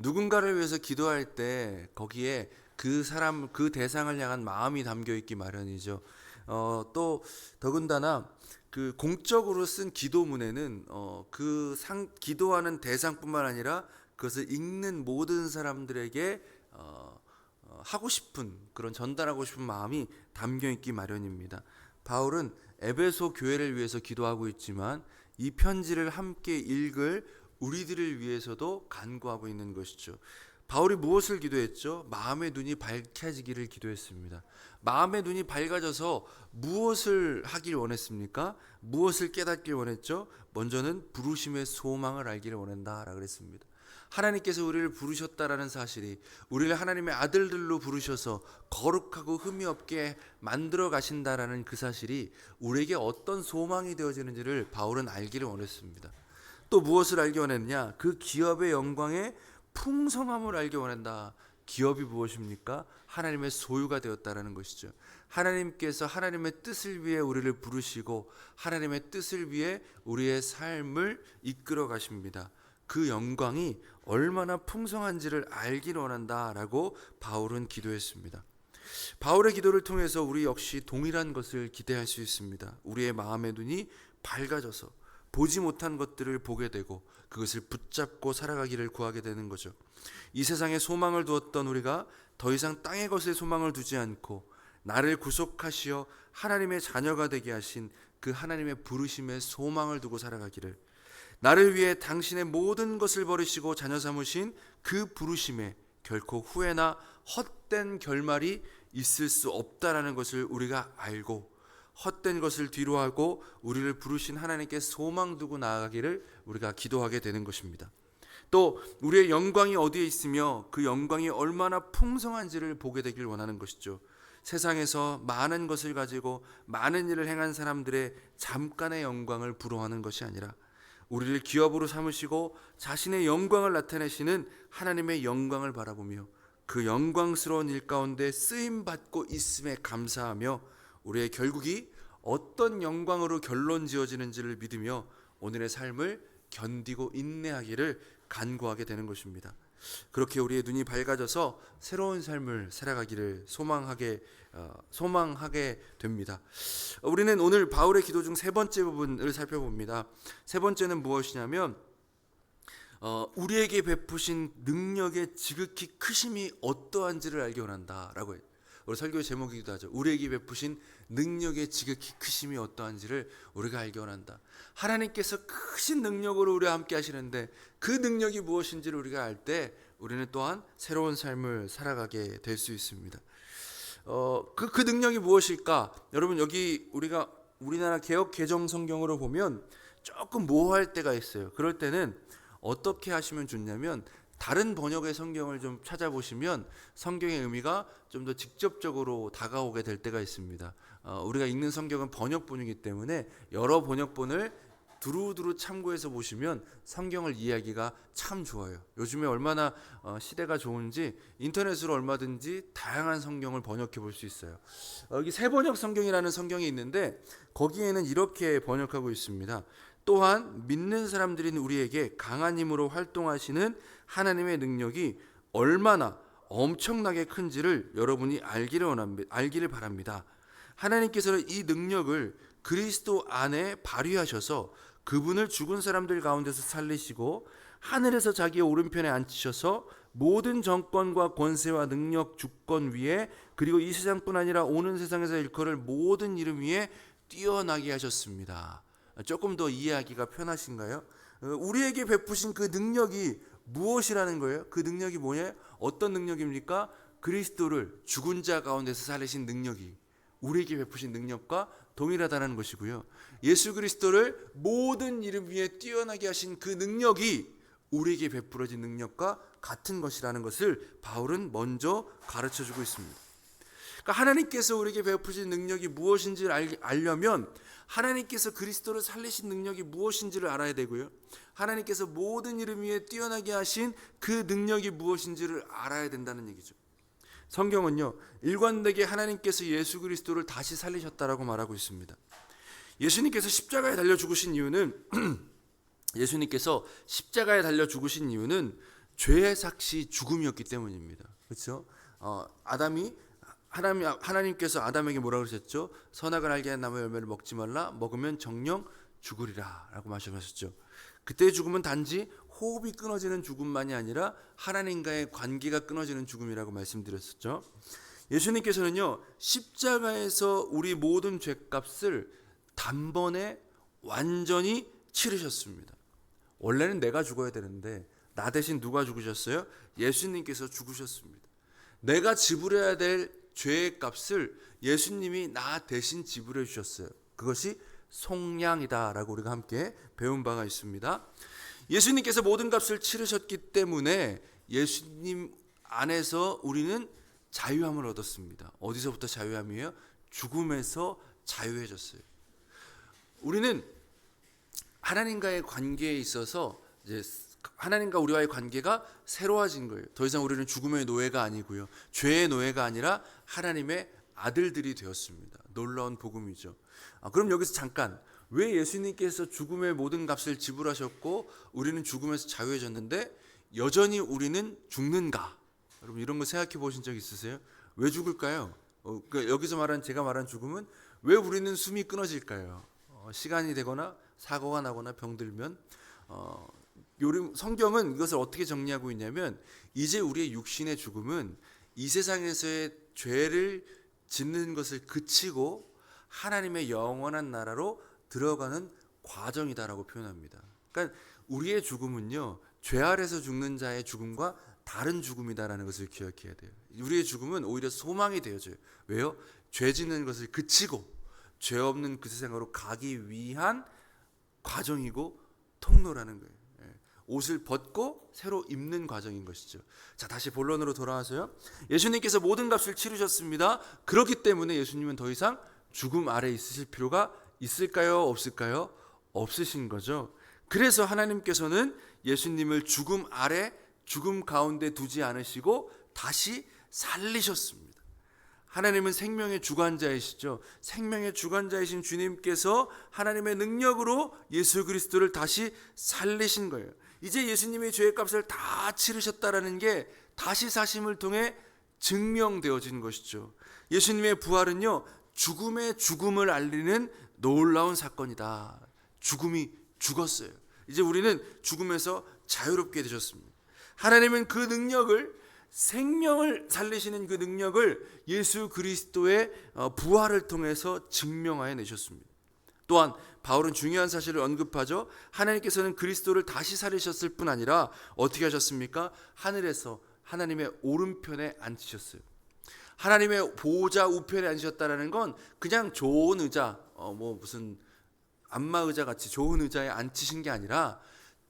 누군가를 위해서 기도할 때 거기에 그 사람, 그 대상을 향한 마음이 담겨 있기 마련이죠. 또 더군다나 그 공적으로 쓴 기도문에는 기도하는 대상뿐만 아니라 그것을 읽는 모든 사람들에게 하고 싶은 그런 전달하고 싶은 마음이 담겨 있기 마련입니다. 바울은 에베소 교회를 위해서 기도하고 있지만 이 편지를 함께 읽을 우리들을 위해서도 간구하고 있는 것이죠. 바울이 무엇을 기도했죠? 마음의 눈이 밝혀지기를 기도했습니다. 마음의 눈이 밝아져서 무엇을 하길 원했습니까? 무엇을 깨닫길 원했죠? 먼저는 부르심의 소망을 알기를 원한다라고 그랬습니다. 하나님께서 우리를 부르셨다라는 사실이, 우리를 하나님의 아들들로 부르셔서 거룩하고 흠이 없게 만들어 가신다라는 그 사실이 우리에게 어떤 소망이 되어지는지를 바울은 알기를 원했습니다. 또 무엇을 알기 원했냐? 그 기업의 영광의 풍성함을 알기 원한다. 기업이 무엇입니까? 하나님의 소유가 되었다라는 것이죠. 하나님께서 하나님의 뜻을 위해 우리를 부르시고 하나님의 뜻을 위해 우리의 삶을 이끌어 가십니다. 그 영광이 얼마나 풍성한지를 알기를 원한다라고 바울은 기도했습니다. 바울의 기도를 통해서 우리 역시 동일한 것을 기대할 수 있습니다. 우리의 마음의 눈이 밝아져서 보지 못한 것들을 보게 되고 그것을 붙잡고 살아가기를 구하게 되는 거죠. 이 세상에 소망을 두었던 우리가 더 이상 땅의 것에 소망을 두지 않고 나를 구속하시어 하나님의 자녀가 되게 하신 그 하나님의 부르심에 소망을 두고 살아가기를, 나를 위해 당신의 모든 것을 버리시고 자녀 삼으신 그 부르심에 결코 후회나 헛된 결말이 있을 수 없다라는 것을 우리가 알고 헛된 것을 뒤로하고 우리를 부르신 하나님께 소망 두고 나아가기를 우리가 기도하게 되는 것입니다. 또 우리의 영광이 어디에 있으며 그 영광이 얼마나 풍성한지를 보게 되길 원하는 것이죠. 세상에서 많은 것을 가지고 많은 일을 행한 사람들의 잠깐의 영광을 부러워하는 것이 아니라 우리를 기업으로 삼으시고 자신의 영광을 나타내시는 하나님의 영광을 바라보며 그 영광스러운 일 가운데 쓰임받고 있음에 감사하며 우리의 결국이 어떤 영광으로 결론 지어지는지를 믿으며 오늘의 삶을 견디고 인내하기를 간구하게 되는 것입니다. 그렇게 우리의 눈이 밝아져서 새로운 삶을 살아가기를 소망하게 됩니다. 우리는 오늘 바울의 기도 중 세 번째 부분을 살펴봅니다. 세 번째는 무엇이냐면 우리에게 베푸신 능력의 지극히 크심이 어떠한지를 알기 원한다라고 해요. 우리 설교의 제목이기도 하죠. 우리에게 베푸신 능력의 지극히 크심이 어떠한지를 우리가 알기 원한다. 하나님께서 크신 능력으로 우리와 함께 하시는데 그 능력이 무엇인지를 우리가 알 때 우리는 또한 새로운 삶을 살아가게 될 수 있습니다. 그 능력이 무엇일까? 여러분, 여기 우리가 우리나라 개역 개정 성경으로 보면 조금 모호할 때가 있어요. 그럴 때는 어떻게 하시면 좋냐면 다른 번역의 성경을 좀 찾아보시면 성경의 의미가 좀 더 직접적으로 다가오게 될 때가 있습니다. 우리가 읽는 성경은 번역본이기 때문에 여러 번역본을 두루두루 참고해서 보시면 성경을 이해하기가 참 좋아요. 요즘에 얼마나 시대가 좋은지 인터넷으로 얼마든지 다양한 성경을 번역해 볼 수 있어요. 여기 새번역 성경이라는 성경이 있는데 거기에는 이렇게 번역하고 있습니다. 또한 믿는 사람들인 우리에게 강한 힘으로 활동하시는 하나님의 능력이 얼마나 엄청나게 큰지를 여러분이 알기를 바랍니다. 하나님께서는 이 능력을 그리스도 안에 발휘하셔서 그분을 죽은 사람들 가운데서 살리시고 하늘에서 자기의 오른편에 앉히셔서 모든 정권과 권세와 능력, 주권 위에 그리고 이 세상뿐 아니라 오는 세상에서 일컬을 모든 이름 위에 뛰어나게 하셨습니다. 조금 더 이해하기가 편하신가요? 우리에게 베푸신 그 능력이 무엇이라는 거예요? 그 능력이 뭐냐? 어떤 능력입니까? 그리스도를 죽은 자 가운데서 살리신 능력이 우리에게 베푸신 능력과 동일하다는 것이고요. 예수 그리스도를 모든 이름 위에 뛰어나게 하신 그 능력이 우리에게 베풀어진 능력과 같은 것이라는 것을 바울은 먼저 가르쳐주고 있습니다. 그러니까 하나님께서 우리에게 베푸신 능력이 무엇인지를 알려면 하나님께서 그리스도를 살리신 능력이 무엇인지를 알아야 되고요. 하나님께서 모든 이름 위에 뛰어나게 하신 그 능력이 무엇인지를 알아야 된다는 얘기죠. 성경은요, 일관되게 하나님께서 예수 그리스도를 다시 살리셨다라고 말하고 있습니다. 예수님께서 십자가에 달려 죽으신 이유는 죄의 삭시 죽음이었기 때문입니다. 그렇죠? 하나님께서 아담에게 뭐라고 그러셨죠? 선악을 알게 한 나무 열매를 먹지 말라. 먹으면 정령 죽으리라라고 말씀하셨죠. 그때의 죽음은 단지 호흡이 끊어지는 죽음만이 아니라 하나님과의 관계가 끊어지는 죽음이라고 말씀드렸었죠. 예수님께서는요, 십자가에서 우리 모든 죄값을 단번에 완전히 치르셨습니다. 원래는 내가 죽어야 되는데 나 대신 누가 죽으셨어요? 예수님께서 죽으셨습니다. 내가 지불해야 될 죄의 값을 예수님이 나 대신 지불해 주셨어요. 그것이 속량이다라고 우리가 함께 배운 바가 있습니다. 예수님께서 모든 값을 치르셨기 때문에 예수님 안에서 우리는 자유함을 얻었습니다. 어디서부터 자유함이에요? 죽음에서 자유해졌어요. 우리는 하나님과의 관계에 있어서 이제 하나님과 우리와의 관계가 새로워진 거예요. 더 이상 우리는 죽음의 노예가 아니고요, 죄의 노예가 아니라 하나님의 아들들이 되었습니다. 놀라운 복음이죠. 그럼 여기서 잠깐, 왜 예수님께서 죽음의 모든 값을 지불하셨고 우리는 죽음에서 자유해졌는데 여전히 우리는 죽는가? 여러분, 이런 거 생각해 보신 적 있으세요? 왜 죽을까요? 그러니까 여기서 말한, 제가 말한 죽음은 왜 우리는 숨이 끊어질까요? 시간이 되거나 사고가 나거나 병들면, 성경은 이것을 어떻게 정리하고 있냐면, 이제 우리의 육신의 죽음은 이 세상에서의 죄를 짓는 것을 그치고 하나님의 영원한 나라로 들어가는 과정이다라고 표현합니다. 그러니까 우리의 죽음은요, 죄 아래서 죽는 자의 죽음과 다른 죽음이다라는 것을 기억해야 돼요. 우리의 죽음은 오히려 소망이 되어져요. 왜요? 죄 짓는 것을 그치고 죄 없는 그 세상으로 가기 위한 과정이고 통로라는 거예요. 옷을 벗고 새로 입는 과정인 것이죠. 자, 다시 본론으로 돌아와서요, 예수님께서 모든 값을 치르셨습니다. 그렇기 때문에 예수님은 더 이상 죽음 아래 있으실 필요가 있을까요? 없을까요? 없으신 거죠. 그래서 하나님께서는 예수님을 죽음 아래, 죽음 가운데 두지 않으시고 다시 살리셨습니다. 하나님은 생명의 주관자이시죠. 생명의 주관자이신 주님께서 하나님의 능력으로 예수 그리스도를 다시 살리신 거예요. 이제 예수님의 죄의 값을 다 치르셨다라는 게 다시 사심을 통해 증명되어진 것이죠. 예수님의 부활은요, 죽음의 죽음을 알리는 놀라운 사건이다. 죽음이 죽었어요. 이제 우리는 죽음에서 자유롭게 되셨습니다. 하나님은 그 능력을, 생명을 살리시는 그 능력을 예수 그리스도의 부활을 통해서 증명하여 내셨습니다. 또한 바울은 중요한 사실을 언급하죠. 하나님께서는 그리스도를 다시 살리셨을 뿐 아니라 어떻게 하셨습니까? 하늘에서 하나님의 오른편에 앉히셨어요. 하나님의 보호자 우편에 앉으셨다는 건 그냥 좋은 의자, 무슨 안마 의자 같이 좋은 의자에 앉히신 게 아니라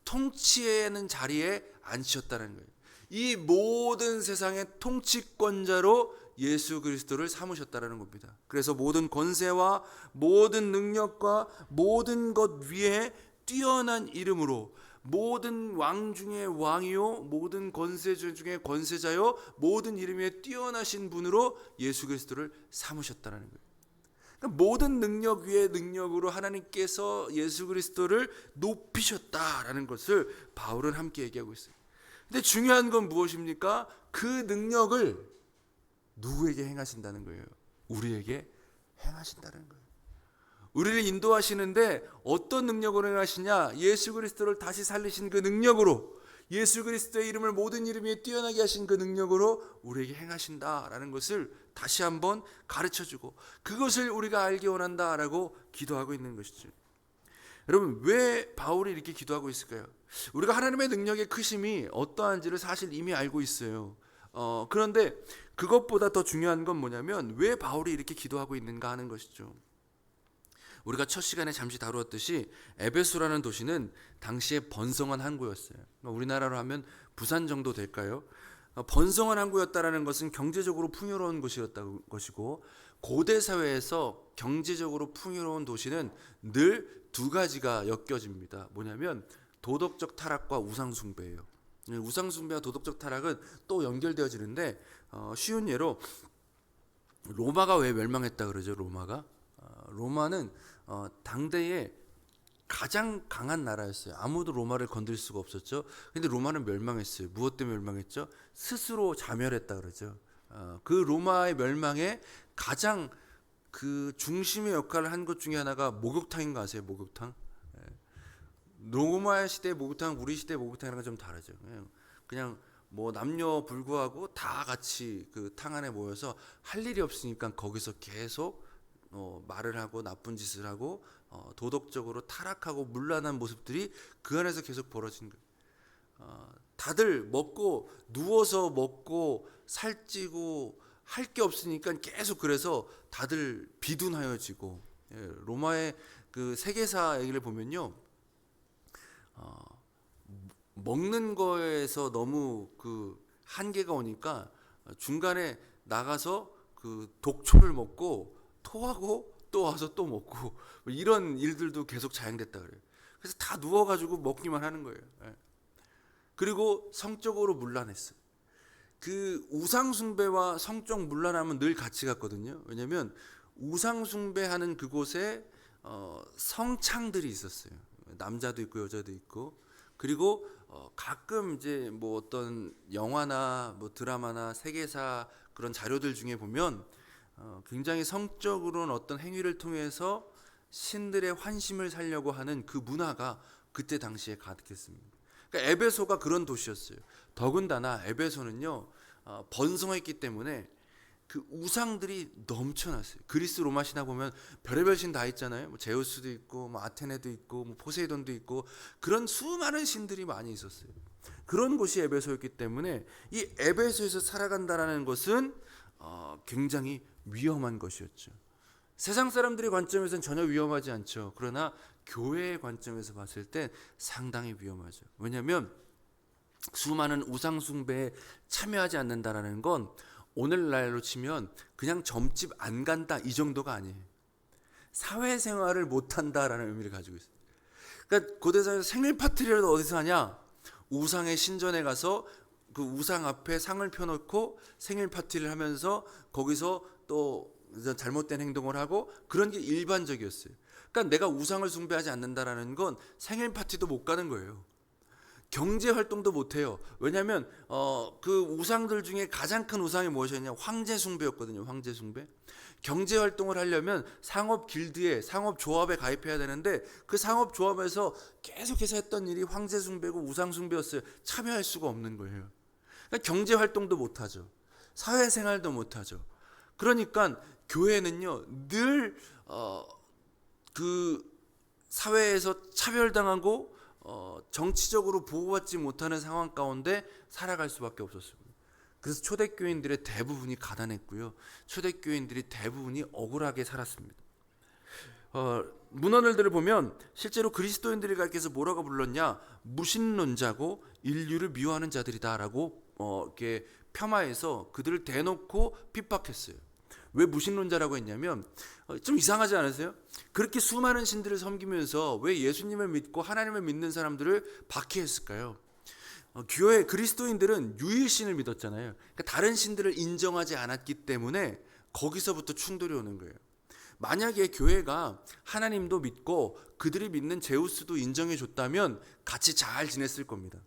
통치하는 자리에 앉히셨다는 거예요. 이 모든 세상의 통치권자로 예수 그리스도를 삼으셨다는 겁니다. 그래서 모든 권세와 모든 능력과 모든 것 위에 뛰어난 이름으로, 모든 왕 중에 왕이요, 모든 권세자 중에 권세자요, 모든 이름에 뛰어나신 분으로 예수 그리스도를 삼으셨다는 거예요. 그러니까 모든 능력 위에 능력으로 하나님께서 예수 그리스도를 높이셨다라는 것을 바울은 함께 얘기하고 있어요. 근데 중요한 건 무엇입니까? 그 능력을 누구에게 행하신다는 거예요? 우리에게 행하신다는 거예요. 우리를 인도하시는데 어떤 능력으로 행하시냐? 예수 그리스도를 다시 살리신 그 능력으로, 예수 그리스도의 이름을 모든 이름 위에 뛰어나게 하신 그 능력으로 우리에게 행하신다라는 것을 다시 한번 가르쳐주고, 그것을 우리가 알기 원한다라고 기도하고 있는 것이죠. 여러분, 왜 바울이 이렇게 기도하고 있을까요? 우리가 하나님의 능력의 크심이 어떠한지를 사실 이미 알고 있어요. 그런데 그것보다 더 중요한 건 뭐냐면, 왜 바울이 이렇게 기도하고 있는가 하는 것이죠. 우리가 첫 시간에 잠시 다루었듯이 에베소라는 도시는 당시에 번성한 항구였어요. 우리나라로 하면 부산 정도 될까요? 번성한 항구였다라는 것은 경제적으로 풍요로운 곳이었다는 것이고, 고대 사회에서 경제적으로 풍요로운 도시는 늘 두 가지가 엮여집니다. 뭐냐면 도덕적 타락과 우상숭배예요. 우상숭배와 도덕적 타락은 또 연결되어지는데, 쉬운 예로 로마가 왜 멸망했다 그러죠? 로마는 당대에 가장 강한 나라였어요. 아무도 로마를 건들 수가 없었죠. 근데 로마는 멸망했어요. 무엇 때문에 멸망했죠? 스스로 자멸했다 그러죠. 그 로마의 멸망에 가장 그 중심의 역할을 한 것 중에 하나가 목욕탕인 거 아세요? 목욕탕. 로마 시대 목욕탕, 우리 시대 목욕탕이랑 좀 다르죠. 그냥 뭐 남녀 불구하고 다 같이 그 탕 안에 모여서 할 일이 없으니까 거기서 계속 말을 하고 나쁜 짓을 하고 도덕적으로 타락하고 문란한 모습들이 그 안에서 계속 벌어진 거예요. 다들 먹고 누워서 먹고 살찌고 할 게 없으니까 계속 그래서 다들 비둔하여지고, 로마의 그 세계사 얘기를 보면요, 먹는 거에서 너무 그 한계가 오니까 중간에 나가서 그 독초를 먹고 토하고 또 와서 또 먹고 이런 일들도 계속 자행됐다 그래요. 그래서 다 누워가지고 먹기만 하는 거예요. 그리고 성적으로 문란했어요. 그 우상 숭배와 성적 문란함은 늘 같이 갔거든요. 왜냐하면 우상 숭배하는 그곳에 성창들이 있었어요. 남자도 있고 여자도 있고. 그리고 가끔 이제 뭐 어떤 영화나 뭐 드라마나 세계사 그런 자료들 중에 보면 굉장히 성적으로는 어떤 행위를 통해서 신들의 환심을 살려고 하는 그 문화가 그때 당시에 가득했습니다. 그러니까 에베소가 그런 도시였어요. 더군다나 에베소는요, 번성했기 때문에 그 우상들이 넘쳐났어요. 그리스 로마 신화 보면 별의별 신 다 있잖아요. 뭐 제우스도 있고, 뭐 아테네도 있고, 뭐 포세이돈도 있고, 그런 수많은 신들이 많이 있었어요. 그런 곳이 에베소였기 때문에 이 에베소에서 살아간다라는 것은 굉장히 위험한 것이었죠. 세상 사람들의 관점에서는 전혀 위험하지 않죠. 그러나 교회의 관점에서 봤을 때 상당히 위험하죠. 왜냐하면 수많은 우상 숭배에 참여하지 않는다라는 건 오늘날로 치면 그냥 점집 안 간다 이 정도가 아니에요. 사회생활을 못한다라는 의미를 가지고 있어요. 그러니까 고대사에서 생일 파티를 어디서 하냐? 우상의 신전에 가서 그 우상 앞에 상을 펴놓고 생일 파티를 하면서 거기서 또 잘못된 행동을 하고, 그런 게 일반적이었어요. 그러니까 내가 우상을 숭배하지 않는다라는 건 생일 파티도 못 가는 거예요. 경제 활동도 못 해요. 왜냐하면 그 우상들 중에 가장 큰 우상이 무엇이었냐? 황제 숭배였거든요. 황제 숭배. 경제 활동을 하려면 상업 길드에, 상업 조합에 가입해야 되는데 그 상업 조합에서 계속해서 했던 일이 황제 숭배고 우상 숭배였어요. 참여할 수가 없는 거예요. 그러니까 경제 활동도 못 하죠. 사회 생활도 못 하죠. 그러니까 교회는요, 늘 그 사회에서 차별당하고 정치적으로 보호받지 못하는 상황 가운데 살아갈 수밖에 없었습니다. 그래서 초대교인들의 대부분이 가난했고요. 초대교인들이 대부분이 억울하게 살았습니다. 문헌들을 보면 실제로 그리스도인들이 가르쳐서 뭐라고 불렀냐? 무신론자고 인류를 미워하는 자들이다라고 이렇게 폄하해서 그들을 대놓고 핍박했어요. 왜 무신론자라고 했냐면 좀 이상하지 않으세요? 그렇게 수많은 신들을 섬기면서 왜 예수님을 믿고 하나님을 믿는 사람들을 박해했을까요? 교회 그리스도인들은 유일신을 믿었잖아요. 그러니까 다른 신들을 인정하지 않았기 때문에 거기서부터 충돌이 오는 거예요. 만약에 교회가 하나님도 믿고 그들이 믿는 제우스도 인정해 줬다면 같이 잘 지냈을 겁니다.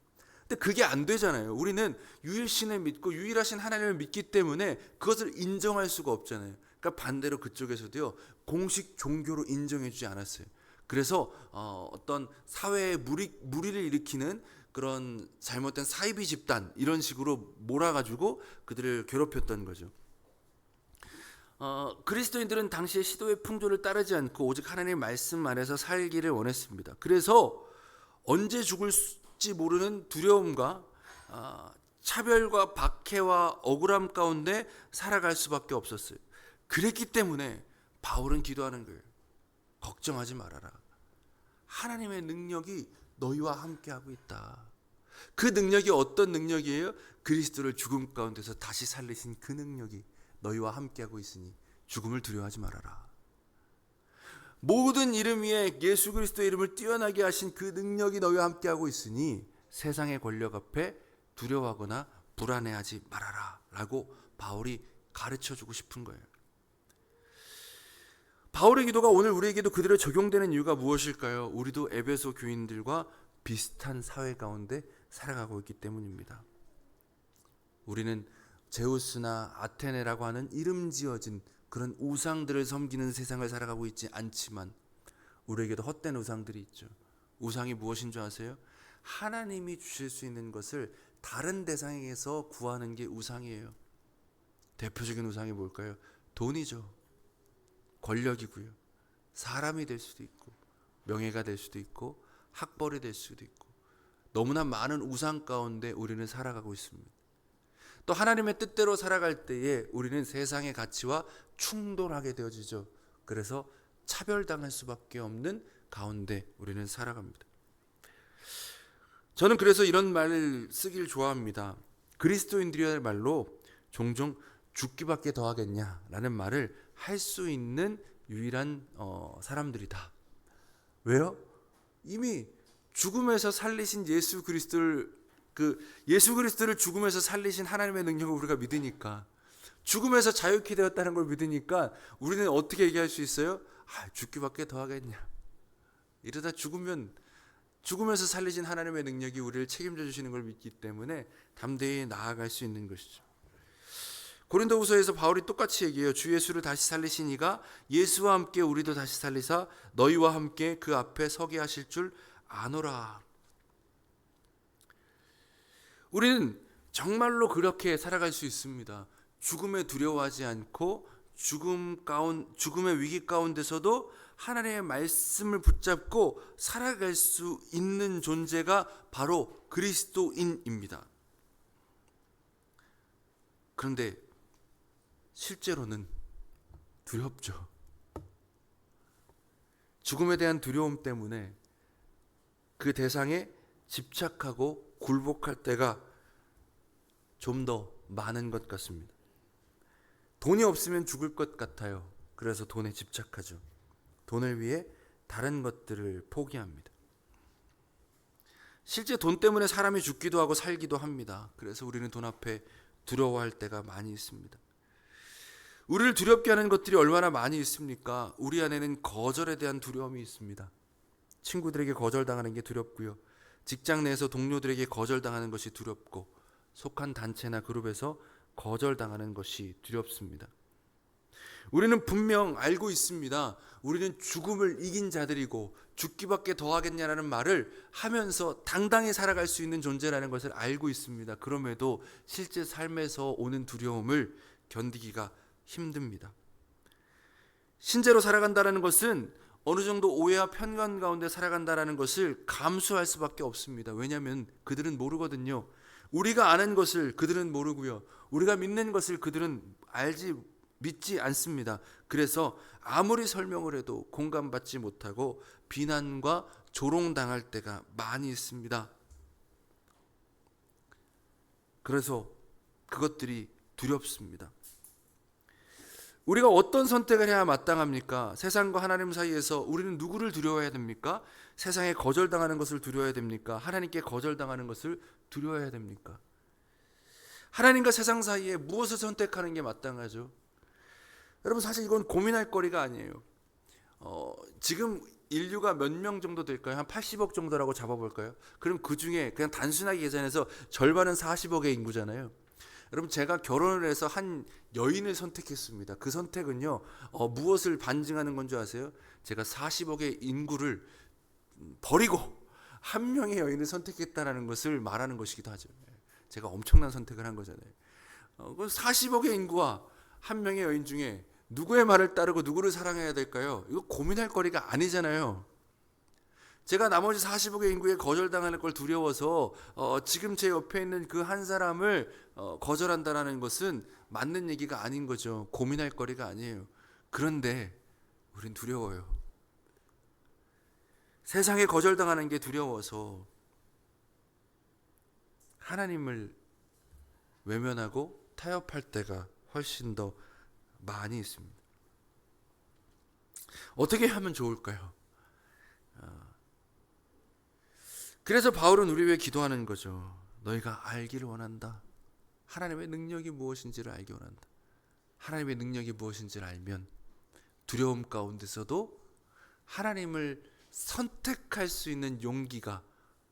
근데 그게 안 되잖아요. 우리는 유일신을 믿고 유일하신 하나님을 믿기 때문에 그것을 인정할 수가 없잖아요. 그러니까 반대로 그쪽에서도요, 공식 종교로 인정해 주지 않았어요. 그래서 어떤 사회에 무리를 일으키는 그런 잘못된 사이비 집단 이런 식으로 몰아가지고 그들을 괴롭혔던 거죠. 그리스도인들은 당시의 시도의 풍조를 따르지 않고 오직 하나님의 말씀 안에서 살기를 원했습니다. 그래서 언제 죽을지 모르는 두려움과 차별과 박해와 억울함 가운데 살아갈 수밖에 없었어요. 그랬기 때문에 바울은 기도하는 거예요. 걱정하지 말아라. 하나님의 능력이 너희와 함께하고 있다. 그 능력이 어떤 능력이에요? 그리스도를 죽음 가운데서 다시 살리신 그 능력이 너희와 함께하고 있으니 죽음을 두려워하지 말아라. 모든 이름 위에 예수 그리스도의 이름을 뛰어나게 하신 그 능력이 너희와 함께하고 있으니 세상의 권력 앞에 두려워하거나 불안해하지 말아라 라고 바울이 가르쳐주고 싶은 거예요. 바울의 기도가 오늘 우리에게도 그대로 적용되는 이유가 무엇일까요? 우리도 에베소 교인들과 비슷한 사회 가운데 살아가고 있기 때문입니다. 우리는 제우스나 아테네라고 하는 이름 지어진 그런 우상들을 섬기는 세상을 살아가고 있지 않지만 우리에게도 헛된 우상들이 있죠. 우상이 무엇인 줄 아세요? 하나님이 주실 수 있는 것을 다른 대상에게서 구하는 게 우상이에요. 대표적인 우상이 뭘까요? 돈이죠. 권력이고요. 사람이 될 수도 있고 명예가 될 수도 있고 학벌이 될 수도 있고 너무나 많은 우상 가운데 우리는 살아가고 있습니다. 또 하나님의 뜻대로 살아갈 때에 우리는 세상의 가치와 충돌하게 되어지죠. 그래서 차별당할 수밖에 없는 가운데 우리는 살아갑니다. 저는 그래서 이런 말을 쓰길 좋아합니다. 그리스도인들의 말로 종종 죽기밖에 더하겠냐라는 말을 할 수 있는 유일한 사람들이다. 왜요? 이미 죽음에서 살리신 예수 그리스도를 죽음에서 살리신 하나님의 능력을 우리가 믿으니까, 죽음에서 자유케 되었다는 걸 믿으니까 우리는 어떻게 얘기할 수 있어요? 죽기밖에 더하겠냐. 이러다 죽으면 죽음에서 살리신 하나님의 능력이 우리를 책임져 주시는 걸 믿기 때문에 담대히 나아갈 수 있는 것이죠. 고린도후서에서 바울이 똑같이 얘기해요. 주 예수를 다시 살리신 이가 예수와 함께 우리도 다시 살리사 너희와 함께 그 앞에 서게 하실 줄 아노라. 우리는 정말로 그렇게 살아갈 수 있습니다. 죽음에 두려워하지 않고 죽음의 위기 가운데서도 하나님의 말씀을 붙잡고 살아갈 수 있는 존재가 바로 그리스도인입니다. 그런데 실제로는 두렵죠. 죽음에 대한 두려움 때문에 그 대상에 집착하고 굴복할 때가 좀 더 많은 것 같습니다. 돈이 없으면 죽을 것 같아요. 그래서 돈에 집착하죠. 돈을 위해 다른 것들을 포기합니다. 실제 돈 때문에 사람이 죽기도 하고 살기도 합니다. 그래서 우리는 돈 앞에 두려워할 때가 많이 있습니다. 우리를 두렵게 하는 것들이 얼마나 많이 있습니까? 우리 안에는 거절에 대한 두려움이 있습니다. 친구들에게 거절당하는 게 두렵고요. 직장 내에서 동료들에게 거절당하는 것이 두렵고, 속한 단체나 그룹에서 거절당하는 것이 두렵습니다. 우리는 분명 알고 있습니다. 우리는 죽음을 이긴 자들이고 죽기밖에 더하겠냐라는 말을 하면서 당당히 살아갈 수 있는 존재라는 것을 알고 있습니다. 그럼에도 실제 삶에서 오는 두려움을 견디기가 힘듭니다. 신자로 살아간다는 것은 어느 정도 오해와 편견 가운데 살아간다는 것을 감수할 수밖에 없습니다. 왜냐하면 그들은 모르거든요. 우리가 아는 것을 그들은 모르고요. 우리가 믿는 것을 그들은 믿지 않습니다. 그래서 아무리 설명을 해도 공감받지 못하고 비난과 조롱당할 때가 많이 있습니다. 그래서 그것들이 두렵습니다. 우리가 어떤 선택을 해야 마땅합니까? 세상과 하나님 사이에서 우리는 누구를 두려워해야 됩니까? 세상에 거절당하는 것을 두려워해야 됩니까? 하나님께 거절당하는 것을 두려워해야 됩니까? 하나님과 세상 사이에 무엇을 선택하는 게 마땅하죠? 여러분, 사실 이건 고민할 거리가 아니에요. 지금 인류가 몇 명 정도 될까요? 한 80억 정도라고 잡아볼까요? 그럼 그 중에 그냥 단순하게 계산해서 절반은 40억의 인구잖아요. 여러분, 제가 결혼을 해서 한 여인을 선택했습니다. 그 선택은요, 무엇을 반증하는 건 줄 아세요? 제가 40억의 인구를 버리고 한 명의 여인을 선택했다는 것을 말하는 것이기도 하죠. 제가 엄청난 선택을 한 거잖아요. 40억의 인구와 한 명의 여인 중에 누구의 말을 따르고 누구를 사랑해야 될까요? 이거 고민할 거리가 아니잖아요. 제가 나머지 40억의 인구에 거절당하는 걸 두려워서 지금 제 옆에 있는 그 한 사람을 거절한다는 것은 맞는 얘기가 아닌 거죠. 고민할 거리가 아니에요. 그런데 우린 두려워요. 세상에 거절당하는 게 두려워서 하나님을 외면하고 타협할 때가 훨씬 더 많이 있습니다. 어떻게 하면 좋을까요? 그래서 바울은 우리 위해 기도하는 거죠. 너희가 알기를 원한다. 하나님의 능력이 무엇인지를 알기 원한다. 하나님의 능력이 무엇인지를 알면 두려움 가운데서도 하나님을 선택할 수 있는 용기가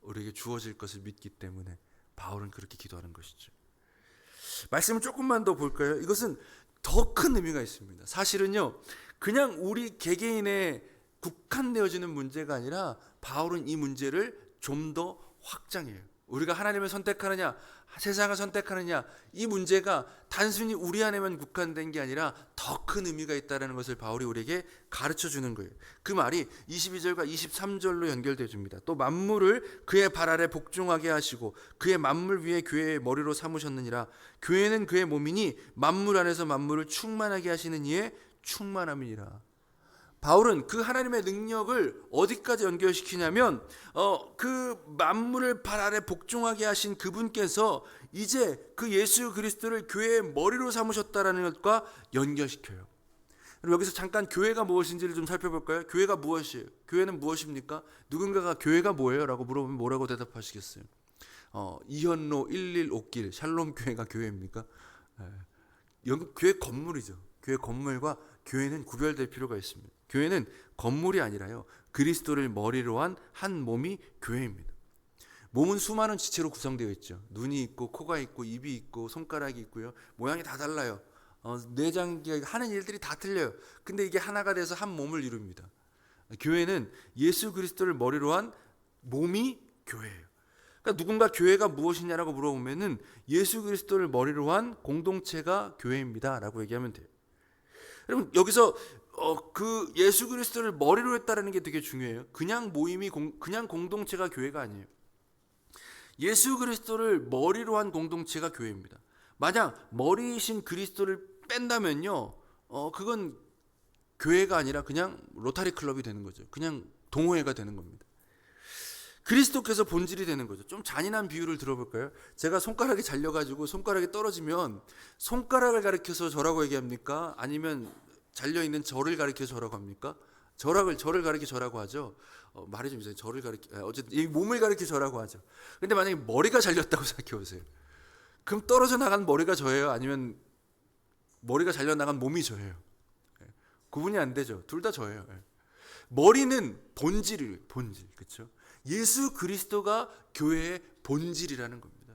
우리에게 주어질 것을 믿기 때문에 바울은 그렇게 기도하는 것이죠. 말씀을 조금만 더 볼까요? 이것은 더 큰 의미가 있습니다. 사실은요, 그냥 우리 개개인에 국한되어지는 문제가 아니라 바울은 이 문제를 좀 더 확장해요. 우리가 하나님을 선택하느냐, 세상을 선택하느냐, 이 문제가 단순히 우리 안에만 국한된 게 아니라 더 큰 의미가 있다는 것을 바울이 우리에게 가르쳐 주는 거예요. 그 말이 22절과 23절로 연결되어 줍니다. 또 만물을 그의 발 아래 복종하게 하시고 그의 만물 위에 교회의 머리로 삼으셨느니라. 교회는 그의 몸이니 만물 안에서 만물을 충만하게 하시는 이의 충만함이니라. 바울은 그 하나님의 능력을 어디까지 연결시키냐면 그 만물을 발 아래 복종하게 하신 그분께서 이제 그 예수 그리스도를 교회의 머리로 삼으셨다라는 것과 연결시켜요. 그럼 여기서 잠깐 교회가 무엇인지를 좀 살펴볼까요? 교회가 무엇이에요? 교회는 무엇입니까? 누군가가 교회가 뭐예요? 라고 물어보면 뭐라고 대답하시겠어요? 이현로 115길 샬롬 교회가 교회입니까? 교회 건물이죠. 교회 건물과 교회는 구별될 필요가 있습니다. 교회는 건물이 아니라요, 그리스도를 머리로 한 한 몸이 교회입니다. 몸은 수많은 지체로 구성되어 있죠. 눈이 있고 코가 있고 입이 있고 손가락이 있고요. 모양이 다 달라요. 내장기 하는 일들이 다 틀려요. 근데 이게 하나가 돼서 한 몸을 이룹니다. 교회는 예수 그리스도를 머리로 한 몸이 교회예요. 그러니까 누군가 교회가 무엇이냐라고 물어보면은 예수 그리스도를 머리로 한 공동체가 교회입니다라고 얘기하면 돼요. 여러분 여기서 그 예수 그리스도를 머리로 했다라는 게 되게 중요해요. 그냥 모임이 그냥 공동체가 교회가 아니에요. 예수 그리스도를 머리로 한 공동체가 교회입니다. 만약 머리이신 그리스도를 뺀다면요, 그건 교회가 아니라 그냥 로타리 클럽이 되는 거죠. 그냥 동호회가 되는 겁니다. 그리스도께서 본질이 되는 거죠. 좀 잔인한 비유를 들어볼까요? 제가 손가락이 잘려가지고 손가락이 떨어지면 손가락을 가리켜서 저라고 얘기합니까? 아니면 잘려있는 저를 가리켜서 저라고 합니까? 저를 가리켜 저라고 하죠. 말이 좀 이상해요. 저를 가리켜, 어쨌든 이 몸을 가리켜 저라고 하죠. 근데 만약에 머리가 잘렸다고 생각해 보세요. 그럼 떨어져 나간 머리가 저예요? 아니면 머리가 잘려 나간 몸이 저예요? 구분이 안 되죠. 둘 다 저예요. 머리는 본질이에요. 본질, 그렇죠? 예수 그리스도가 교회의 본질이라는 겁니다.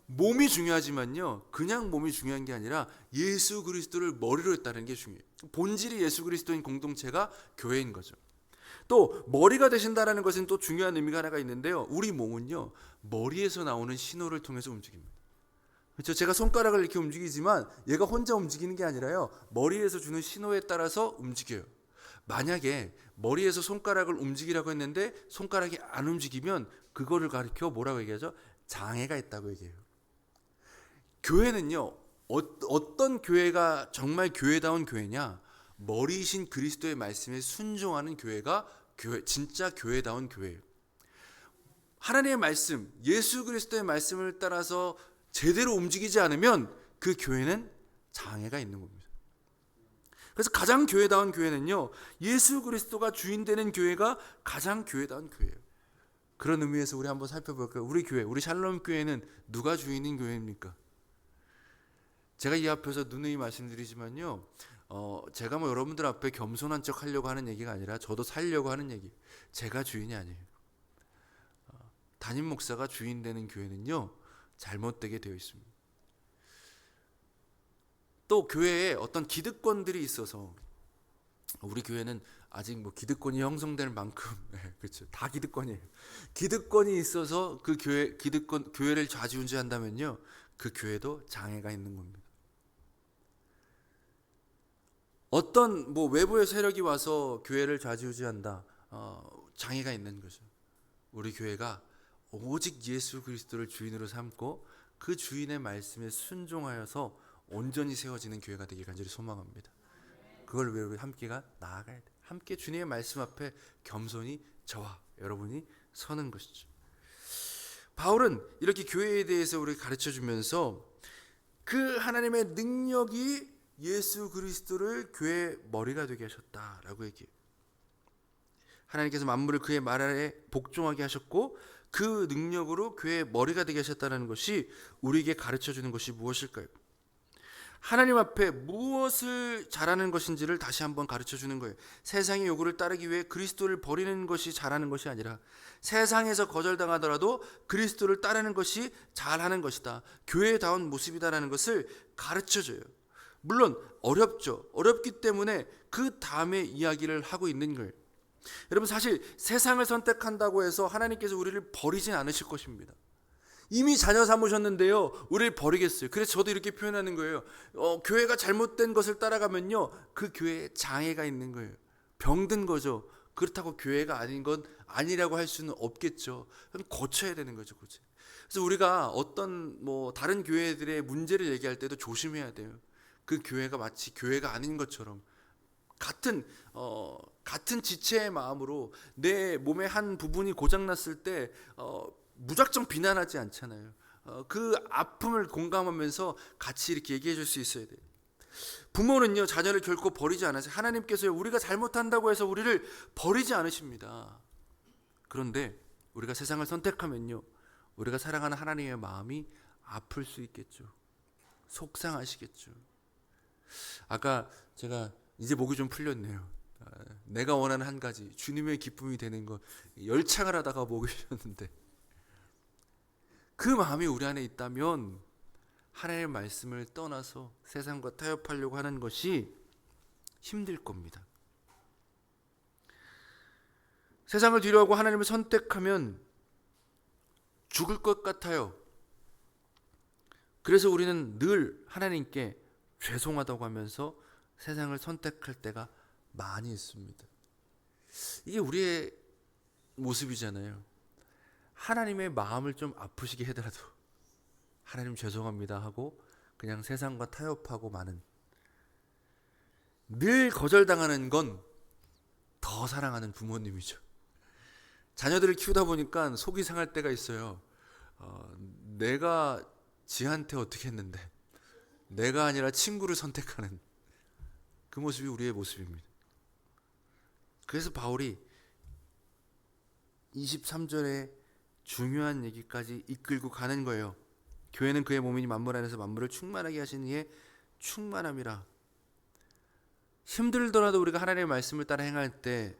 몸이 중요하지만요, 그냥 몸이 중요한 게 아니라 예수 그리스도를 머리로 했다는 게 중요해요. 본질이 예수 그리스도인 공동체가 교회인 거죠. 또 머리가 되신다라는 것은 또 중요한 의미가 하나가 있는데요, 우리 몸은요 머리에서 나오는 신호를 통해서 움직입니다. 그렇죠? 제가 손가락을 이렇게 움직이지만 얘가 혼자 움직이는 게 아니라요, 머리에서 주는 신호에 따라서 움직여요. 만약에 머리에서 손가락을 움직이라고 했는데 손가락이 안 움직이면 그거를 가리켜 뭐라고 얘기하죠? 장애가 있다고 얘기해요. 교회는요, 어떤 교회가 정말 교회다운 교회냐? 머리이신 그리스도의 말씀에 순종하는 교회가 진짜 교회다운 교회예요. 하나님의 말씀, 예수 그리스도의 말씀을 따라서 제대로 움직이지 않으면 그 교회는 장애가 있는 겁니다. 그래서 가장 교회다운 교회는요, 예수 그리스도가 주인 되는 교회가 가장 교회다운 교회예요. 그런 의미에서 우리 한번 살펴볼까요? 우리 교회, 우리 샬롬 교회는 누가 주인인 교회입니까? 제가 이 앞에서 누누이 말씀드리지만요, 제가 뭐 여러분들 앞에 겸손한 척 하려고 하는 얘기가 아니라 저도 살려고 하는 얘기. 제가 주인이 아니에요. 담임 목사가 주인 되는 교회는요, 잘못되게 되어 있습니다. 또 교회에 어떤 기득권들이 있어서, 우리 교회는 아직 뭐 기득권이 형성될 만큼, 그렇죠, 다 기득권이에요. 기득권이 있어서 그 교회를 좌지우지한다면요, 그 교회도 장애가 있는 겁니다. 어떤 뭐 외부의 세력이 와서 교회를 좌지우지한다, 장애가 있는 거죠. 우리 교회가 오직 예수 그리스도를 주인으로 삼고 그 주인의 말씀에 순종하여서 온전히 세워지는 교회가 되길 간절히 소망합니다. 그걸 위해 우리 함께가 나아가야 돼. 함께 주님의 말씀 앞에 겸손히 저와 여러분이 서는 것이죠. 바울은 이렇게 교회에 대해서 우리 가르쳐 주면서 그 하나님의 능력이 예수 그리스도를 교회의 머리가 되게 하셨다라고 얘기해요. 하나님께서 만물을 그의 말 아래 복종하게 하셨고 그 능력으로 교회의 머리가 되게 하셨다는 것이 우리에게 가르쳐 주는 것이 무엇일까요? 하나님 앞에 무엇을 잘하는 것인지를 다시 한번 가르쳐 주는 거예요. 세상의 요구를 따르기 위해 그리스도를 버리는 것이 잘하는 것이 아니라 세상에서 거절당하더라도 그리스도를 따르는 것이 잘하는 것이다. 교회다운 모습이다라는 것을 가르쳐 줘요. 물론 어렵죠. 어렵기 때문에 그 다음에 이야기를 하고 있는 거예요. 여러분, 사실 세상을 선택한다고 해서 하나님께서 우리를 버리진 않으실 것입니다. 이미 자녀 삼으셨는데요, 우리를 버리겠어요? 그래서 저도 이렇게 표현하는 거예요. 교회가 잘못된 것을 따라가면요, 그 교회에 장애가 있는 거예요. 병든 거죠. 그렇다고 교회가 아닌 건 아니라고 할 수는 없겠죠. 그럼 고쳐야 되는 거죠. 그래서 우리가 어떤 다른 교회들의 문제를 얘기할 때도 조심해야 돼요. 그 교회가 마치 교회가 아닌 것처럼 같은 지체의 마음으로 내 몸의 한 부분이 고장났을 때 무작정 비난하지 않잖아요. 그 아픔을 공감하면서 같이 이렇게 얘기해 줄 수 있어야 돼요. 부모는요, 자녀를 결코 버리지 않으세요. 하나님께서 우리가 잘못한다고 해서 우리를 버리지 않으십니다. 그런데 우리가 세상을 선택하면요, 우리가 사랑하는 하나님의 마음이 아플 수 있겠죠. 속상하시겠죠. 아까 제가 이제 목이 좀 풀렸네요. 내가 원하는 한 가지, 주님의 기쁨이 되는 것, 열창을 하다가 목이 쉬었는데, 그 마음이 우리 안에 있다면 하나님의 말씀을 떠나서 세상과 타협하려고 하는 것이 힘들 겁니다. 세상을 뒤로하고 하나님을 선택하면 죽을 것 같아요. 그래서 우리는 늘 하나님께 죄송하다고 하면서 세상을 선택할 때가 많이 있습니다. 이게 우리의 모습이잖아요. 하나님의 마음을 좀 아프시게 하더라도 하나님 죄송합니다 하고 그냥 세상과 타협하고 마는, 늘 거절당하는 건 더 사랑하는 부모님이죠. 자녀들을 키우다 보니까 속이 상할 때가 있어요. 내가 지한테 어떻게 했는데 내가 아니라 친구를 선택하는 그 모습이 우리의 모습입니다. 그래서 바울이 23절에 중요한 얘기까지 이끌고 가는 거예요. 교회는 그의 몸이니 만물 안에서 만물을 충만하게 하신 이의 충만함이라. 힘들더라도 우리가 하나님의 말씀을 따라 행할 때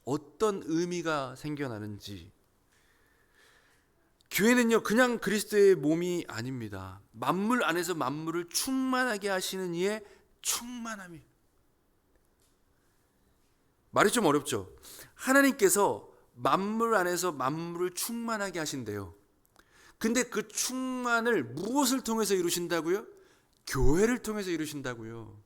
어떤 의미가 생겨나는지. 교회는요, 그냥 그리스도의 몸이 아닙니다. 만물 안에서 만물을 충만하게 하시는 이의 충만함이. 말이 좀 어렵죠. 하나님께서 만물 안에서 만물을 충만하게 하신대요. 근데 그 충만을 무엇을 통해서 이루신다고요? 교회를 통해서 이루신다고요.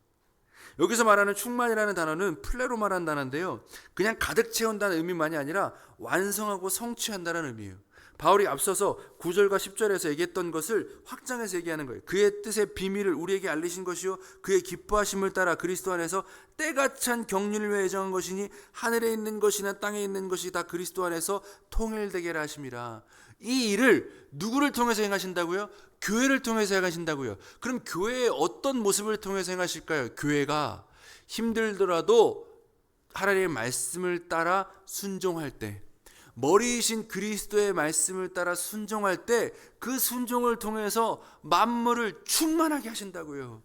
여기서 말하는 충만이라는 단어는 플레로마라는 단어인데요, 그냥 가득 채운다는 의미만이 아니라 완성하고 성취한다는 의미예요. 바울이 앞서서 9절과 10절에서 얘기했던 것을 확장해서 얘기하는 거예요. 그의 뜻의 비밀을 우리에게 알리신 것이요 그의 기뻐하심을 따라 그리스도 안에서 때가 찬 경륜을 위해 예정한 것이니 하늘에 있는 것이나 땅에 있는 것이 다 그리스도 안에서 통일되게 하심이라. 이 일을 누구를 통해서 행하신다고요? 교회를 통해서 행하신다고요. 그럼 교회의 어떤 모습을 통해서 행하실까요? 교회가 힘들더라도 하나님의 말씀을 따라 순종할 때, 머리이신 그리스도의 말씀을 따라 순종할 때 그 순종을 통해서 만물을 충만하게 하신다고요.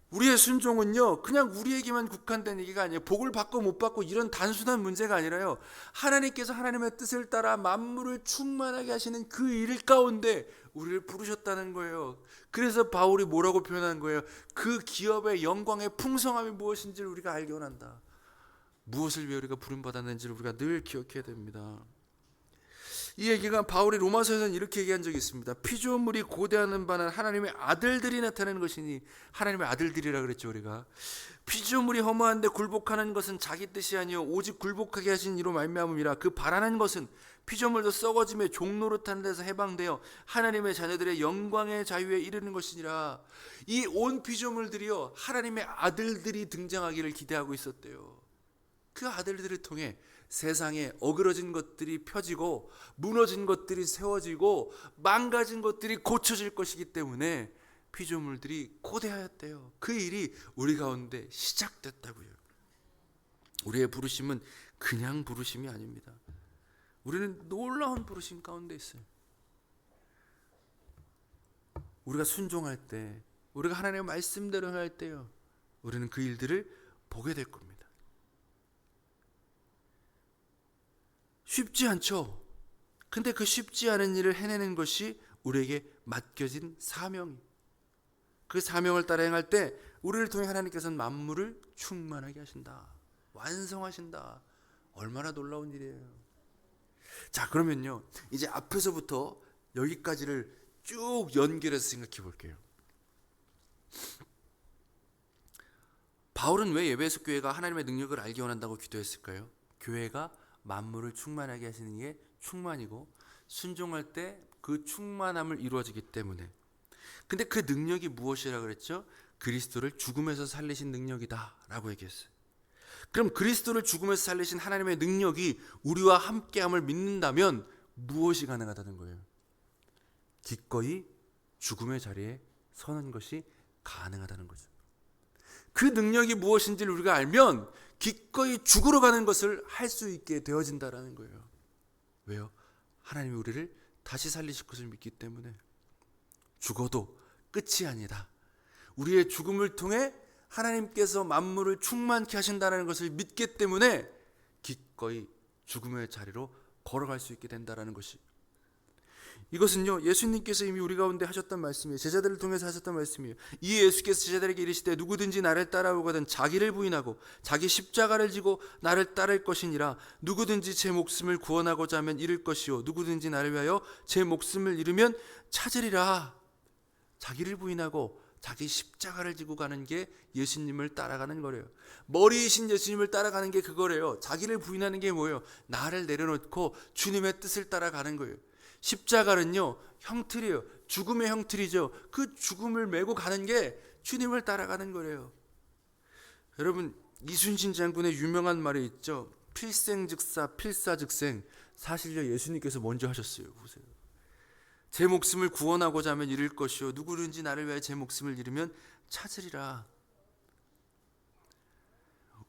우리의 순종은요, 그냥 우리에게만 국한된 얘기가 아니에요. 복을 받고 못 받고 이런 단순한 문제가 아니라요, 하나님께서 하나님의 뜻을 따라 만물을 충만하게 하시는 그 일 가운데 우리를 부르셨다는 거예요. 그래서 바울이 뭐라고 표현한 거예요? 그 기업의 영광의 풍성함이 무엇인지를 우리가 알게 원한다. 무엇을 위해 우리가 부름받았는지를 우리가 늘 기억해야 됩니다. 이 얘기가 바울이 로마서에서는 이렇게 얘기한 적이 있습니다. 피조물이 고대하는 바는 하나님의 아들들이 나타내는 것이니, 하나님의 아들들이라 그랬죠. 우리가 피조물이 허무한데 굴복하는 것은 자기 뜻이 아니요 오직 굴복하게 하신 이로 말미암음이라. 그 바라는 것은 피조물도 썩어짐에 종노릇하는 데서 해방되어 하나님의 자녀들의 영광의 자유에 이르는 것이니라. 이 온 피조물들이요, 하나님의 아들들이 등장하기를 기대하고 있었대요. 그 아들들을 통해 세상에 어그러진 것들이 펴지고 무너진 것들이 세워지고 망가진 것들이 고쳐질 것이기 때문에 피조물들이 고대하였대요. 그 일이 우리 가운데 시작됐다고요. 우리의 부르심은 그냥 부르심이 아닙니다. 우리는 놀라운 부르심 가운데 있어요. 우리가 순종할 때 우리가 하나님의 말씀대로 할 때요, 우리는 그 일들을 보게 될 겁니다. 쉽지 않죠. 근데 그 쉽지 않은 일을 해내는 것이 우리에게 맡겨진 사명이, 그 사명을 따라 행할 때 우리를 통해 하나님께서는 만물을 충만하게 하신다, 완성하신다. 얼마나 놀라운 일이에요. 자, 그러면요, 이제 앞에서부터 여기까지를 쭉 연결해서 생각해 볼게요. 바울은 왜 에베소 교회가 하나님의 능력을 알기 원한다고 기도했을까요? 교회가 만물을 충만하게 하시는 게 충만이고, 순종할 때 그 충만함을 이루어지기 때문에. 근데 그 능력이 무엇이라 그랬죠? 그리스도를 죽음에서 살리신 능력이다 라고 얘기했어요. 그럼 그리스도를 죽음에서 살리신 하나님의 능력이 우리와 함께함을 믿는다면 무엇이 가능하다는 거예요? 기꺼이 죽음의 자리에 서는 것이 가능하다는 거죠. 그 능력이 무엇인지를 우리가 알면 기꺼이 죽으러 가는 것을 할 수 있게 되어진다라는 거예요. 왜요? 하나님이 우리를 다시 살리실 것을 믿기 때문에. 죽어도 끝이 아니다. 우리의 죽음을 통해 하나님께서 만물을 충만케 하신다는 것을 믿기 때문에 기꺼이 죽음의 자리로 걸어갈 수 있게 된다는 것이, 이것은요, 예수님께서 이미 우리 가운데 하셨던 말씀이에요. 제자들을 통해서 하셨던 말씀이에요. 이 예수께서 제자들에게 이르시되 누구든지 나를 따라오거든 자기를 부인하고 자기 십자가를 지고 나를 따를 것이니라. 누구든지 제 목숨을 구원하고자 하면 잃을 것이요 누구든지 나를 위하여 제 목숨을 잃으면 찾으리라. 자기를 부인하고 자기 십자가를 지고 가는 게 예수님을 따라가는 거래요. 머리이신 예수님을 따라가는 게 그거래요. 자기를 부인하는 게 뭐예요? 나를 내려놓고 주님의 뜻을 따라가는 거예요. 십자가는요, 형틀이에요. 죽음의 형틀이죠. 그 죽음을 메고 가는 게 주님을 따라가는 거래요. 여러분, 이순신 장군의 유명한 말이 있죠. 필생즉사 필사즉생. 사실요, 예수님께서 먼저 하셨어요. 보세요. 제 목숨을 구원하고자 하면 잃을 것이요 누구든지 나를 위하여 제 목숨을 잃으면 찾으리라.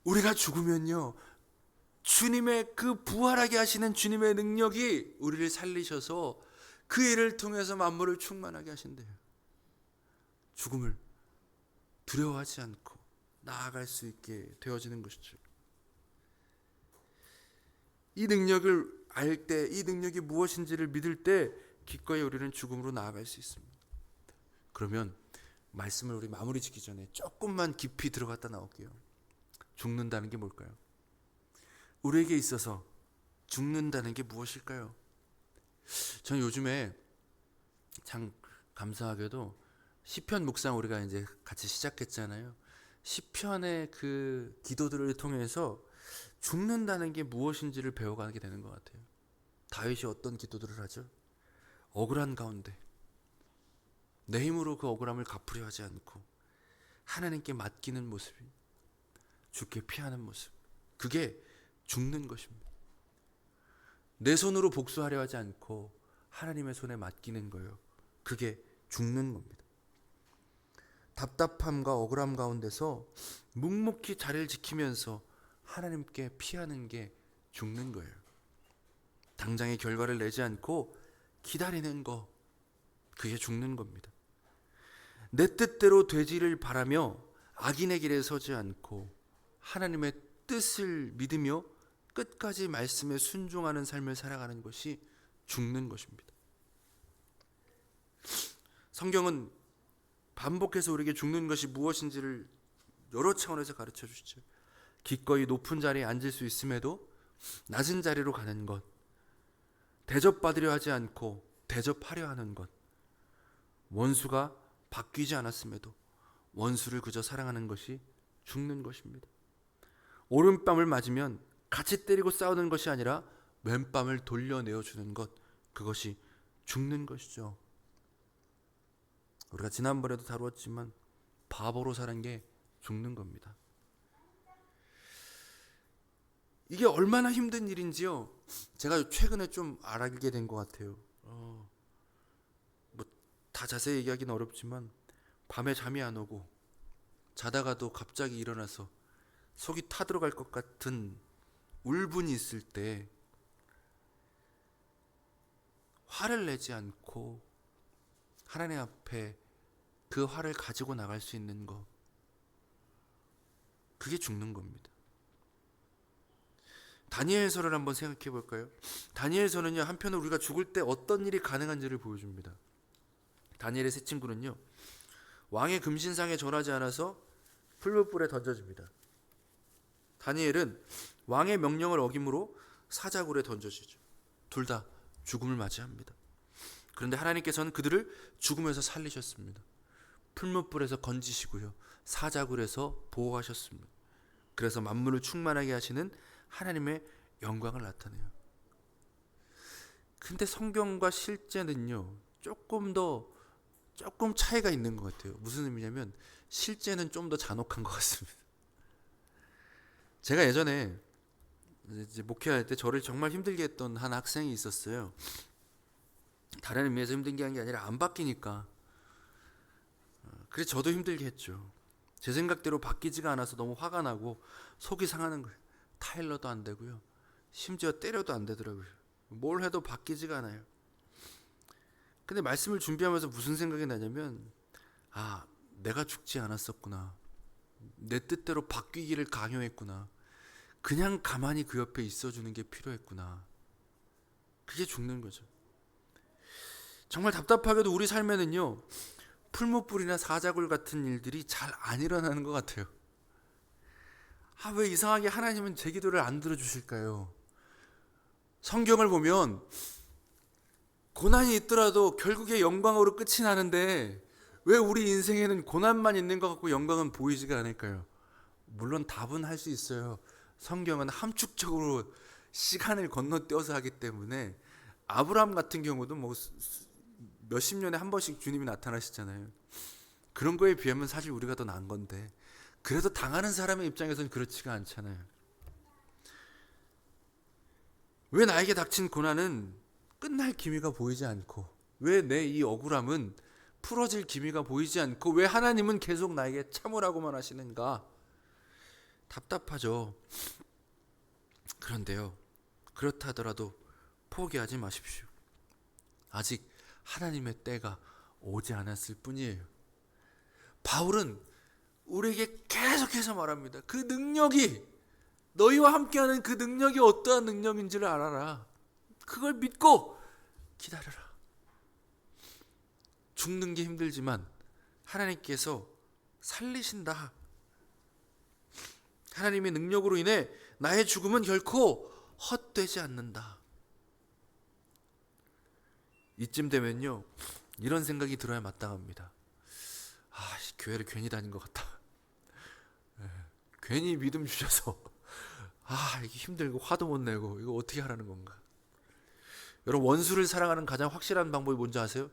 우리가 죽으면요, 주님의 그 부활하게 하시는 주님의 능력이 우리를 살리셔서 그 일을 통해서 만물을 충만하게 하신대요. 죽음을 두려워하지 않고 나아갈 수 있게 되어지는 것이죠. 이 능력을 알 때, 이 능력이 무엇인지를 믿을 때 기꺼이 우리는 죽음으로 나아갈 수 있습니다. 그러면 말씀을 우리 마무리 짓기 전에 조금만 깊이 들어갔다 나올게요. 죽는다는 게 뭘까요? 우리에게 있어서 죽는다는 게 무엇일까요? 저는 요즘에 참 감사하게도 시편 묵상 우리가 이제 같이 시작했잖아요. 시편의 그 기도들을 통해서 죽는다는 게 무엇인지를 배워가게 되는 것 같아요. 다윗이 어떤 기도들을 하죠? 억울한 가운데 내 힘으로 그 억울함을 갚으려 하지 않고 하나님께 맡기는 모습이, 죽게 피하는 모습, 그게 죽는 것입니다. 내 손으로 복수하려 하지 않고 하나님의 손에 맡기는 거예요. 그게 죽는 겁니다. 답답함과 억울함 가운데서 묵묵히 자리를 지키면서 하나님께 피하는 게 죽는 거예요. 당장의 결과를 내지 않고 기다리는 거, 그게 죽는 겁니다. 내 뜻대로 되지를 바라며 악인의 길에 서지 않고 하나님의 뜻을 믿으며 끝까지 말씀에 순종하는 삶을 살아가는 것이 죽는 것입니다. 성경은 반복해서 우리에게 죽는 것이 무엇인지를 여러 차원에서 가르쳐 주시죠. 기꺼이 높은 자리에 앉을 수 있음에도 낮은 자리로 가는 것, 대접받으려 하지 않고 대접하려 하는 것, 원수가 바뀌지 않았음에도 원수를 그저 사랑하는 것이 죽는 것입니다. 오른뺨을 맞으면 같이 때리고 싸우는 것이 아니라 왼뺨을 돌려내어 주는 것, 그것이 죽는 것이죠. 우리가 지난번에도 다루었지만 바보로 사는 게 죽는 겁니다. 이게 얼마나 힘든 일인지요, 제가 최근에 좀 알게 된 것 같아요. 다 자세히 얘기하기는 어렵지만 밤에 잠이 안 오고 자다가도 갑자기 일어나서 속이 타들어갈 것 같은 울분이 있을 때 화를 내지 않고 하나님 앞에 그 활을 가지고 나갈 수 있는 거, 그게 죽는 겁니다. 다니엘서를 한번 생각해 볼까요? 다니엘서는요, 한편으로 우리가 죽을 때 어떤 일이 가능한지를 보여줍니다. 다니엘의 세 친구는요, 왕의 금신상에 절하지 않아서 풀무불에 던져집니다. 다니엘은 왕의 명령을 어김으로 사자굴에 던져지죠. 둘 다 죽음을 맞이합니다. 그런데 하나님께서는 그들을 죽음에서 살리셨습니다. 풀무불에서 건지시고요, 사자굴에서 보호하셨습니다. 그래서 만물을 충만하게 하시는 하나님의 영광을 나타내요. 근데 성경과 실제는요, 조금 차이가 있는 것 같아요. 무슨 의미냐면 실제는 좀 더 잔혹한 것 같습니다. 제가 예전에 이제 목회할 때 저를 정말 힘들게 했던 한 학생이 있었어요. 다른 의미에서 힘든 게 아니라 안 바뀌니까. 그래서 저도 힘들게 했죠. 제 생각대로 바뀌지가 않아서 너무 화가 나고 속이 상하는 거예요. 타일러도 안 되고요, 심지어 때려도 안 되더라고요. 뭘 해도 바뀌지가 않아요. 근데 말씀을 준비하면서 무슨 생각이 나냐면, 아, 내가 죽지 않았었구나. 내 뜻대로 바뀌기를 강요했구나. 그냥 가만히 그 옆에 있어주는 게 필요했구나. 그게 죽는 거죠. 정말 답답하게도 우리 삶에는요, 풀무불이나 사자굴 같은 일들이 잘 안 일어나는 것 같아요. 왜 이상하게 하나님은 제 기도를 안 들어주실까요? 성경을 보면 고난이 있더라도 결국에 영광으로 끝이 나는데 왜 우리 인생에는 고난만 있는 것 같고 영광은 보이지가 않을까요? 물론 답은 할 수 있어요. 성경은 함축적으로 시간을 건너뛰어서 하기 때문에 아브라함 같은 경우도 뭐 몇십 년에 한 번씩 주님이 나타나시잖아요. 그런 거에 비하면 사실 우리가 더 나은 건데, 그래도 당하는 사람의 입장에서는 그렇지가 않잖아요. 왜 나에게 닥친 고난은 끝날 기미가 보이지 않고, 왜 내 이 억울함은 풀어질 기미가 보이지 않고, 왜 하나님은 계속 나에게 참으라고만 하시는가? 답답하죠. 그런데요, 그렇다 하더라도 포기하지 마십시오. 아직 하나님의 때가 오지 않았을 뿐이에요. 바울은 우리에게 계속해서 말합니다. 그 능력이, 너희와 함께하는 그 능력이 어떠한 능력인지를 알아라. 그걸 믿고 기다려라. 죽는 게 힘들지만 하나님께서 살리신다. 하나님의 능력으로 인해 나의 죽음은 결코 헛되지 않는다. 이쯤 되면요, 이런 생각이 들어야 마땅합니다. 교회를 괜히 다닌 것 같다. 괜히 믿음 주셔서 이게 힘들고 화도 못 내고 이거 어떻게 하라는 건가. 여러분, 원수를 사랑하는 가장 확실한 방법이 뭔지 아세요?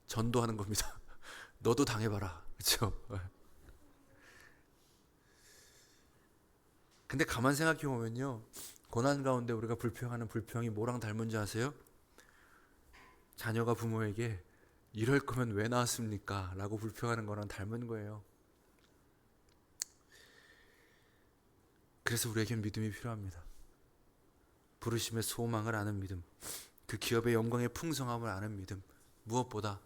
전도하는 겁니다. 너도 당해봐라. 그렇죠? 근데 가만 생각해 보면요, 고난 가운데 우리가 불평하는 불평이 뭐랑 닮은지 아세요? 자녀가 부모에게 이럴 거면 왜 낳았습니까? 라고 불평하는 거랑 닮은 거예요. 그래서 우리에겐 믿음이 필요합니다. 부르심의 소망을 아는 믿음, 그 기업의 영광의 풍성함을 아는 믿음, 무엇보다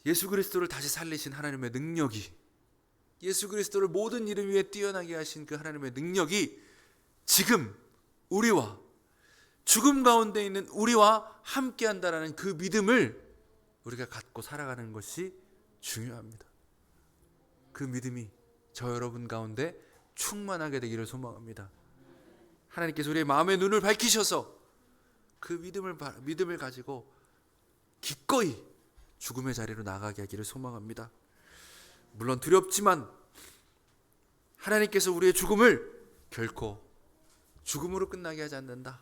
예수 그리스도를 다시 살리신 하나님의 능력이, 예수 그리스도를 모든 이름 위에 뛰어나게 하신 그 하나님의 능력이 지금 우리와, 죽음 가운데 있는 우리와 함께 한다라는 그 믿음을 우리가 갖고 살아가는 것이 중요합니다. 그 믿음이 저 여러분 가운데 충만하게 되기를 소망합니다. 하나님께서 우리의 마음의 눈을 밝히셔서 그 믿음을 가지고 기꺼이 죽음의 자리로 나가게 하기를 소망합니다. 물론 두렵지만 하나님께서 우리의 죽음을 결코 죽음으로 끝나게 하지 않는다.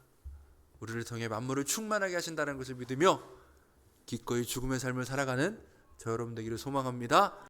우리를 통해 만물을 충만하게 하신다는 것을 믿으며 기꺼이 죽음의 삶을 살아가는 저 여러분 되기를 소망합니다.